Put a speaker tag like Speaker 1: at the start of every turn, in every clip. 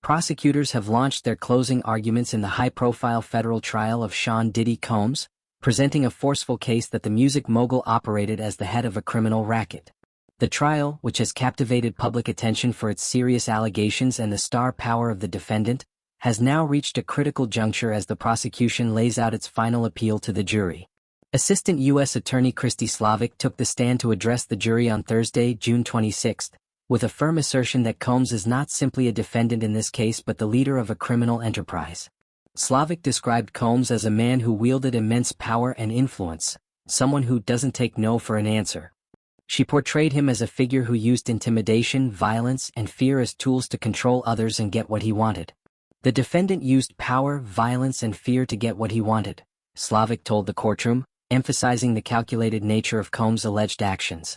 Speaker 1: prosecutors have launched their closing arguments in the high-profile federal trial of Sean Diddy Combs, presenting a forceful case that the music mogul operated as the head of a criminal racket. The trial, which has captivated public attention for its serious allegations and the star power of the defendant, has now reached a critical juncture as the prosecution lays out its final appeal to the jury. Assistant U.S. Attorney Christy Slavik took the stand to address the jury on Thursday, June 26, with a firm assertion that Combs is not simply a defendant in this case but the leader of a criminal enterprise. Slavik described Combs as a man who wielded immense power and influence, someone who doesn't take no for an answer. She portrayed him as a figure who used intimidation, violence, and fear as tools to control others and get what he wanted. The defendant used power, violence, and fear to get what he wanted, Slavik told the courtroom, emphasizing the calculated nature of Combs' alleged actions.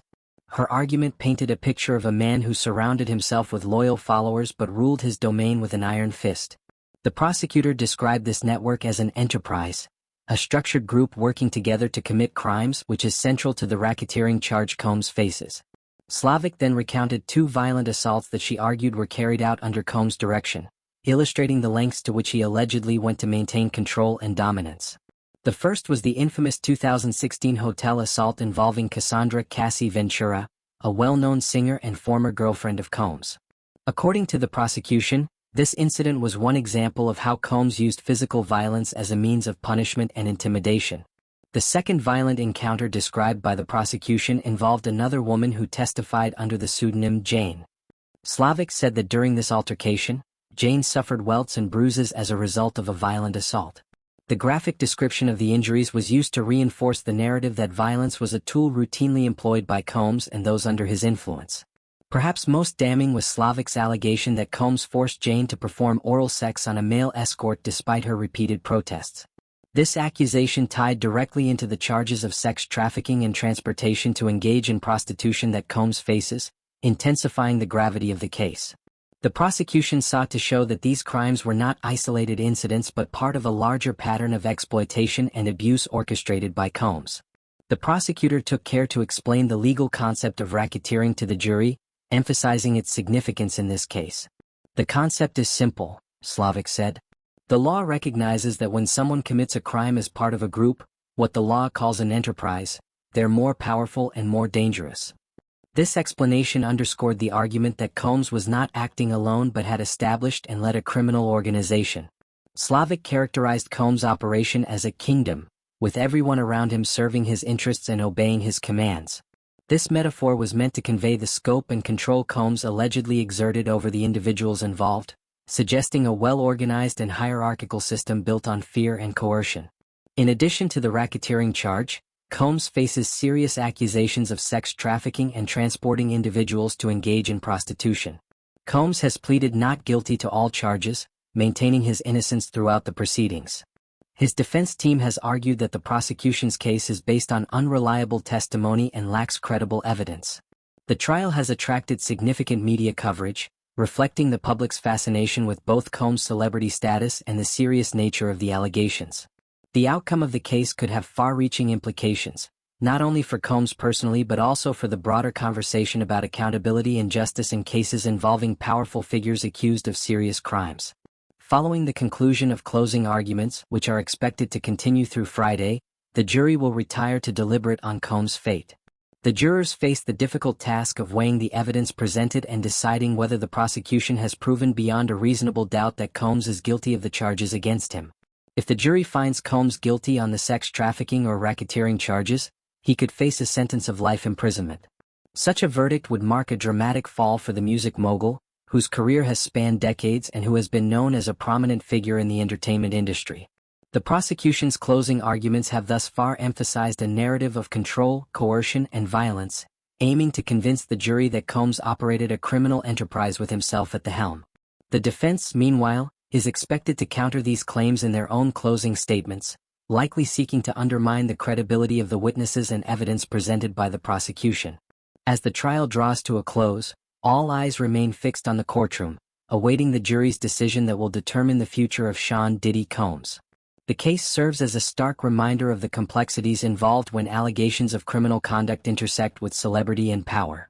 Speaker 1: Her argument painted a picture of a man who surrounded himself with loyal followers but ruled his domain with an iron fist. The prosecutor described this network as an enterprise, a structured group working together to commit crimes, which is central to the racketeering charge Combs faces. Slavik then recounted 2 violent assaults that she argued were carried out under Combs' direction, illustrating the lengths to which he allegedly went to maintain control and dominance. The first was the infamous 2016 hotel assault involving Cassandra Cassie Ventura, a well-known singer and former girlfriend of Combs. According to the prosecution, this incident was one example of how Combs used physical violence as a means of punishment and intimidation. The second violent encounter described by the prosecution involved another woman who testified under the pseudonym Jane. Slavik said that during this altercation, Jane suffered welts and bruises as a result of a violent assault. The graphic description of the injuries was used to reinforce the narrative that violence was a tool routinely employed by Combs and those under his influence. Perhaps most damning was Slavik's allegation that Combs forced Jane to perform oral sex on a male escort despite her repeated protests. This accusation tied directly into the charges of sex trafficking and transportation to engage in prostitution that Combs faces, intensifying the gravity of the case. The prosecution sought to show that these crimes were not isolated incidents but part of a larger pattern of exploitation and abuse orchestrated by Combs. The prosecutor took care to explain the legal concept of racketeering to the jury, emphasizing its significance in this case. The concept is simple, Slavik said. The law recognizes that when someone commits a crime as part of a group, what the law calls an enterprise, they're more powerful and more dangerous. This explanation underscored the argument that Combs was not acting alone but had established and led a criminal organization. Slavik characterized Combs' operation as a kingdom, with everyone around him serving his interests and obeying his commands. This metaphor was meant to convey the scope and control Combs allegedly exerted over the individuals involved, suggesting a well-organized and hierarchical system built on fear and coercion. In addition to the racketeering charge, Combs faces serious accusations of sex trafficking and transporting individuals to engage in prostitution. Combs has pleaded not guilty to all charges, maintaining his innocence throughout the proceedings. His defense team has argued that the prosecution's case is based on unreliable testimony and lacks credible evidence. The trial has attracted significant media coverage, reflecting the public's fascination with both Combs' celebrity status and the serious nature of the allegations. The outcome of the case could have far-reaching implications, not only for Combs personally but also for the broader conversation about accountability and justice in cases involving powerful figures accused of serious crimes. Following the conclusion of closing arguments, which are expected to continue through Friday, the jury will retire to deliberate on Combs' fate. The jurors face the difficult task of weighing the evidence presented and deciding whether the prosecution has proven beyond a reasonable doubt that Combs is guilty of the charges against him. If the jury finds Combs guilty on the sex trafficking or racketeering charges, he could face a sentence of life imprisonment. Such a verdict would mark a dramatic fall for the music mogul, whose career has spanned decades and who has been known as a prominent figure in the entertainment industry. The prosecution's closing arguments have thus far emphasized a narrative of control, coercion, and violence, aiming to convince the jury that Combs operated a criminal enterprise with himself at the helm. The defense, meanwhile, is expected to counter these claims in their own closing statements, likely seeking to undermine the credibility of the witnesses and evidence presented by the prosecution. As the trial draws to a close, all eyes remain fixed on the courtroom, awaiting the jury's decision that will determine the future of Sean Diddy Combs. The case serves as a stark reminder of the complexities involved when allegations of criminal conduct intersect with celebrity and power.